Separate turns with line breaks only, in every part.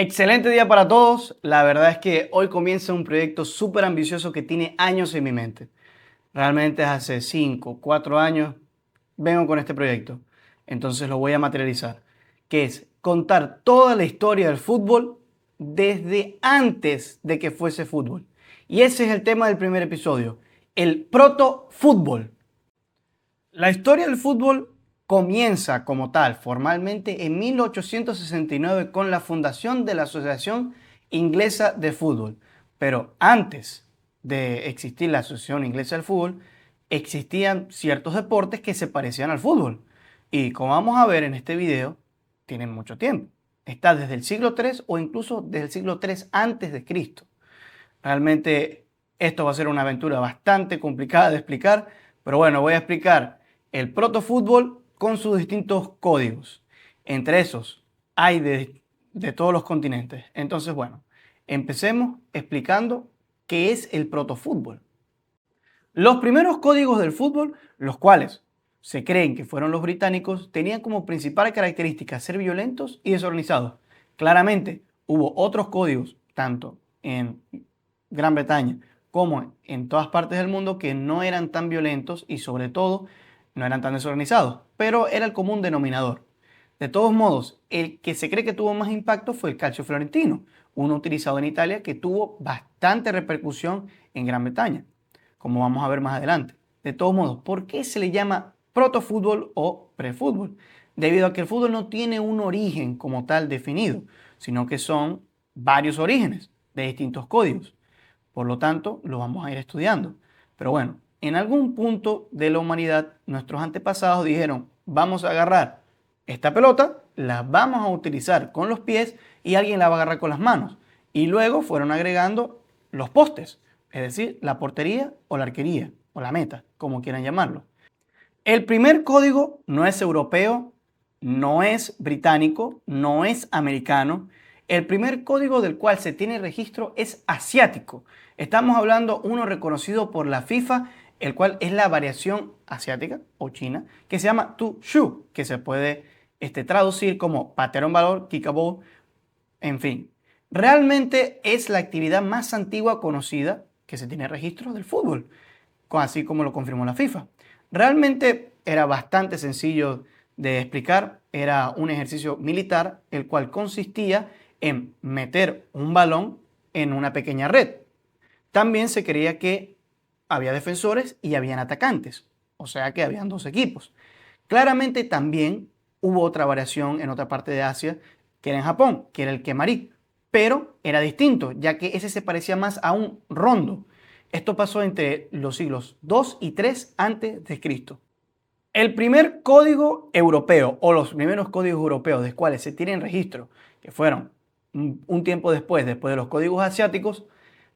Excelente día para todos. La verdad es que hoy comienza un proyecto súper ambicioso que tiene años en mi mente. Realmente hace 5, 4 años vengo con este proyecto. Entonces lo voy a materializar. Que es contar toda la historia del fútbol desde antes de que fuese fútbol. Y ese es el tema del primer episodio. El proto-fútbol. La historia del fútbol comienza como tal formalmente en 1869 con la fundación de la Asociación Inglesa de Fútbol. Pero antes de existir la Asociación Inglesa del Fútbol, existían ciertos deportes que se parecían al fútbol. Y como vamos a ver en este video, tienen mucho tiempo. Está desde el siglo III o incluso desde el siglo III antes de Cristo. Realmente esto va a ser una aventura bastante complicada de explicar, pero bueno, voy a explicar el protofútbol con sus distintos códigos. Entre esos hay de todos los continentes. Entonces, bueno, empecemos explicando qué es el protofútbol. Los primeros códigos del fútbol, los cuales se creen que fueron los británicos, tenían como principal característica ser violentos y desorganizados. Claramente, hubo otros códigos, tanto en Gran Bretaña como en todas partes del mundo, que no eran tan violentos y sobre todo no eran tan desorganizados, pero era el común denominador. De todos modos, el que se cree que tuvo más impacto fue el calcio florentino, uno utilizado en Italia que tuvo bastante repercusión en Gran Bretaña, como vamos a ver más adelante. De todos modos, ¿por qué se le llama protofútbol o prefútbol? Debido a que el fútbol no tiene un origen como tal definido, sino que son varios orígenes de distintos códigos. Por lo tanto, lo vamos a ir estudiando. Pero bueno, en algún punto de la humanidad, nuestros antepasados dijeron, vamos a agarrar esta pelota, la vamos a utilizar con los pies y alguien la va a agarrar con las manos. Y luego fueron agregando los postes, es decir, la portería o la arquería o la meta, como quieran llamarlo. El primer código no es europeo, no es británico, no es americano. El primer código del cual se tiene registro es asiático. Estamos hablando uno reconocido por la FIFA, el cual es la variación asiática o china, que se llama Tu Shu, que se puede traducir como patear un balón, kick a ball, en fin. Realmente es la actividad más antigua conocida que se tiene registro del fútbol, así como lo confirmó la FIFA. Realmente era bastante sencillo de explicar, era un ejercicio militar el cual consistía en meter un balón en una pequeña red. También se creía que había defensores y habían atacantes, o sea que habían dos equipos. Claramente también hubo otra variación en otra parte de Asia, que era en Japón, que era el kemari, pero era distinto, ya que ese se parecía más a un rondo. Esto pasó entre los siglos II y III antes de Cristo. El primer código europeo o los primeros códigos europeos de los cuales se tienen registro, que fueron un tiempo después de los códigos asiáticos,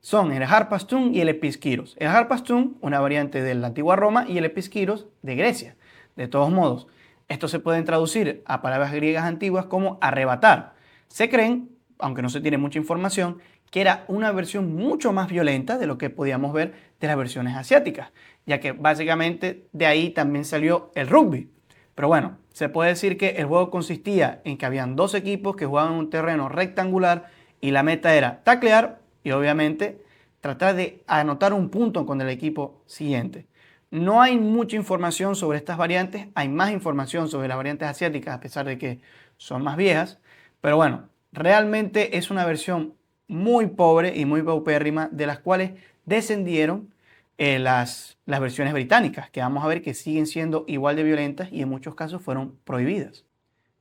son el Harpastún y el Episquiros. El Harpastún, una variante de la antigua Roma, y el Episquiros de Grecia. De todos modos, estos se pueden traducir a palabras griegas antiguas como arrebatar. Se creen, aunque no se tiene mucha información, que era una versión mucho más violenta de lo que podíamos ver de las versiones asiáticas, ya que básicamente de ahí también salió el rugby. Pero bueno, se puede decir que el juego consistía en que habían dos equipos que jugaban en un terreno rectangular y la meta era taclear y obviamente tratar de anotar un punto con el equipo siguiente. No hay mucha información sobre estas variantes, hay más información sobre las variantes asiáticas a pesar de que son más viejas, pero bueno, realmente es una versión muy pobre y muy paupérrima de las cuales descendieron las versiones británicas, que vamos a ver que siguen siendo igual de violentas y en muchos casos fueron prohibidas.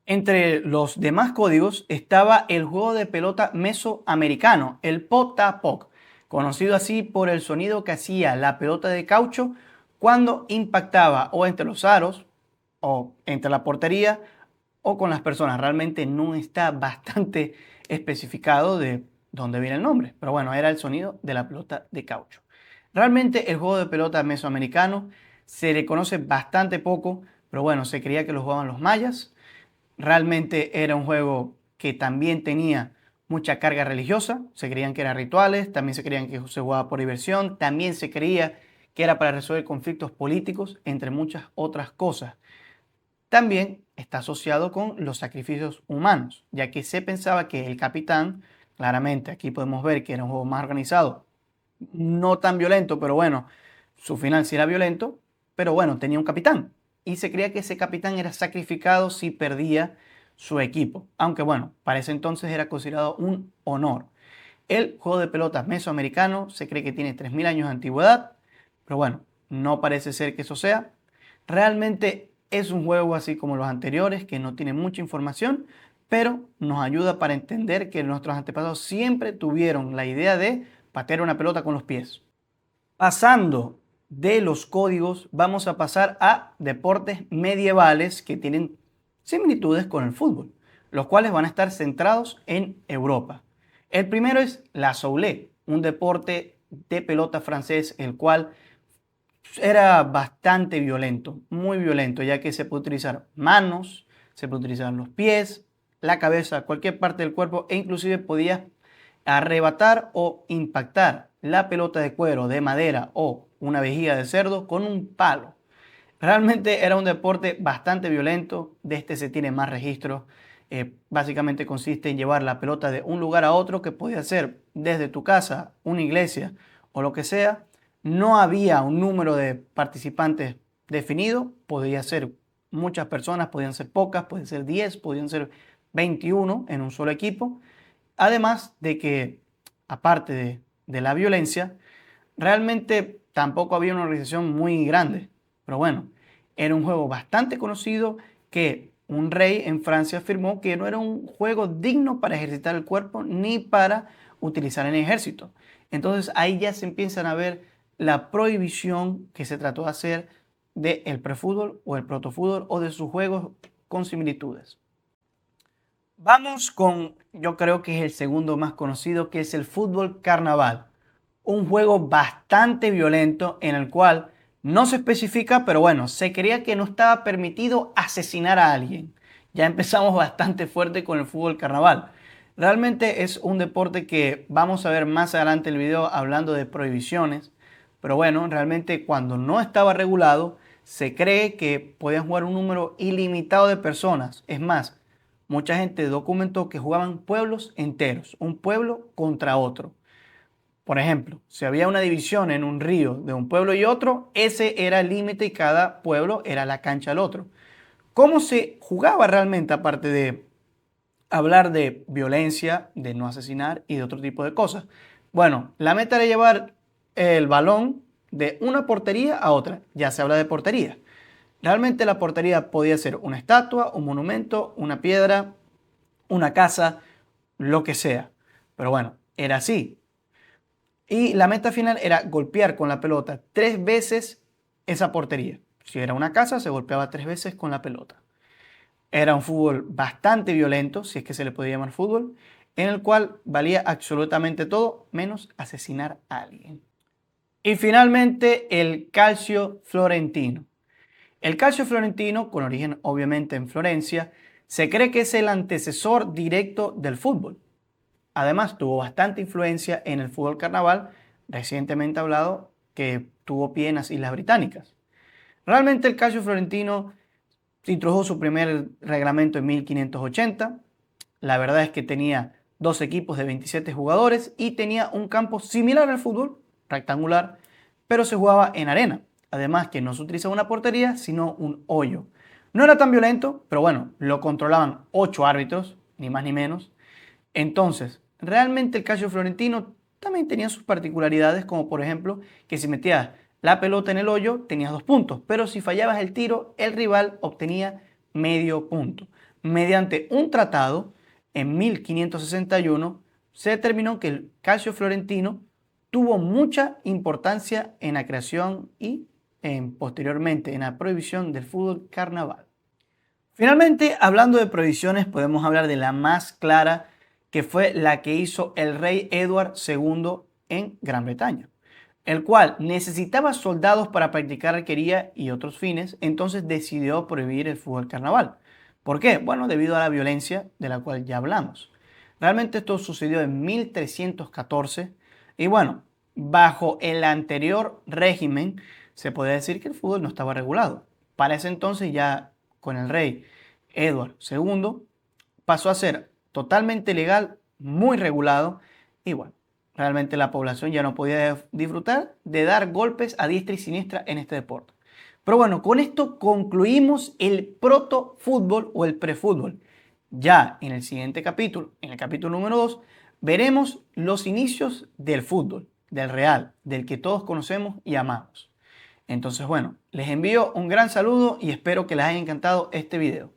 Entre los demás códigos estaba el juego de pelota mesoamericano, el potapoc, conocido así por el sonido que hacía la pelota de caucho cuando impactaba o entre los aros o entre la portería o con las personas. Realmente no está bastante especificado de dónde viene el nombre, pero bueno, era el sonido de la pelota de caucho. Realmente el juego de pelota mesoamericano se le conoce bastante poco, pero bueno, se creía que lo jugaban los mayas. Realmente era un juego que también tenía mucha carga religiosa, se creían que eran rituales, también se creían que se jugaba por diversión, también se creía que era para resolver conflictos políticos, entre muchas otras cosas. También está asociado con los sacrificios humanos, ya que se pensaba que el capitán, claramente aquí podemos ver que era un juego más organizado, no tan violento, pero bueno, su final sí era violento, pero bueno, tenía un capitán y se creía que ese capitán era sacrificado si perdía su equipo, aunque bueno, para ese entonces era considerado un honor. El juego de pelotas mesoamericano se cree que tiene 3000 años de antigüedad, pero bueno, no parece ser que eso sea. Realmente es un juego así como los anteriores, que no tiene mucha información, pero nos ayuda para entender que nuestros antepasados siempre tuvieron la idea de patear una pelota con los pies. Pasando de los códigos, vamos a pasar a deportes medievales que tienen similitudes con el fútbol, los cuales van a estar centrados en Europa. El primero es la soulé, un deporte de pelota francés, el cual era bastante violento, muy violento, ya que se puede utilizar manos, se puede utilizar los pies, la cabeza, cualquier parte del cuerpo e inclusive podía arrebatar o impactar la pelota de cuero, de madera o una vejiga de cerdo con un palo. Realmente era un deporte bastante violento, de este se tiene más registros. Básicamente consiste en llevar la pelota de un lugar a otro, que podía ser desde tu casa, una iglesia o lo que sea. No había un número de participantes definido, podía ser muchas personas, podían ser pocas, podían ser 10, podían ser 21 en un solo equipo. Además de que, aparte de la violencia, realmente tampoco había una organización muy grande. Pero bueno, era un juego bastante conocido que un rey en Francia afirmó que no era un juego digno para ejercitar el cuerpo ni para utilizar en el ejército. Entonces ahí ya se empiezan a ver la prohibición que se trató de hacer del prefútbol o el protofútbol o de sus juegos con similitudes. Vamos con, yo creo que es el segundo más conocido, que es el fútbol carnaval. Un juego bastante violento en el cual no se especifica, pero bueno, se creía que no estaba permitido asesinar a alguien. Ya empezamos bastante fuerte con el fútbol carnaval. Realmente es un deporte que vamos a ver más adelante en el video hablando de prohibiciones, pero bueno, realmente cuando no estaba regulado, se cree que podían jugar un número ilimitado de personas. Es más, mucha gente documentó que jugaban pueblos enteros, un pueblo contra otro. Por ejemplo, si había una división en un río de un pueblo y otro, ese era el límite y cada pueblo era la cancha del otro. ¿Cómo se jugaba realmente, aparte de hablar de violencia, de no asesinar y de otro tipo de cosas? Bueno, la meta era llevar el balón de una portería a otra. Ya se habla de portería. Realmente la portería podía ser una estatua, un monumento, una piedra, una casa, lo que sea. Pero bueno, era así. Y la meta final era golpear con la pelota 3 veces esa portería. Si era una casa, se golpeaba 3 veces con la pelota. Era un fútbol bastante violento, si es que se le podía llamar fútbol, en el cual valía absolutamente todo menos asesinar a alguien. Y finalmente el calcio florentino. El calcio florentino, con origen obviamente en Florencia, se cree que es el antecesor directo del fútbol. Además, tuvo bastante influencia en el fútbol carnaval, recientemente hablado, que tuvo pie en las Islas Británicas. Realmente el calcio florentino introdujo su primer reglamento en 1580. La verdad es que tenía dos equipos de 27 jugadores y tenía un campo similar al fútbol, rectangular, pero se jugaba en arena. Además que no se utilizaba una portería, sino un hoyo. No era tan violento, pero bueno, lo controlaban 8 árbitros, ni más ni menos. Entonces, realmente el calcio florentino también tenía sus particularidades, como por ejemplo que si metías la pelota en el hoyo tenías 2 puntos, pero si fallabas el tiro, el rival obtenía medio punto. Mediante un tratado en 1561 se determinó que el calcio florentino tuvo mucha importancia en la creación y posteriormente en la prohibición del fútbol carnaval. Finalmente, hablando de prohibiciones, podemos hablar de la más clara, que fue la que hizo el rey Edward II en Gran Bretaña, el cual necesitaba soldados para practicar arquería y otros fines, entonces decidió prohibir el fútbol carnaval. ¿Por qué? Bueno, debido a la violencia de la cual ya hablamos. Realmente esto sucedió en 1314 y bueno, bajo el anterior régimen se podía decir que el fútbol no estaba regulado. Para ese entonces ya con el rey Edward II, pasó a ser totalmente legal, muy regulado y bueno, realmente la población ya no podía disfrutar de dar golpes a diestra y siniestra en este deporte. Pero bueno, con esto concluimos el proto-fútbol o el prefútbol. Ya en el siguiente capítulo, en el capítulo número 2, veremos los inicios del fútbol, del real, del que todos conocemos y amamos. Entonces, bueno, les envío un gran saludo y espero que les haya encantado este video.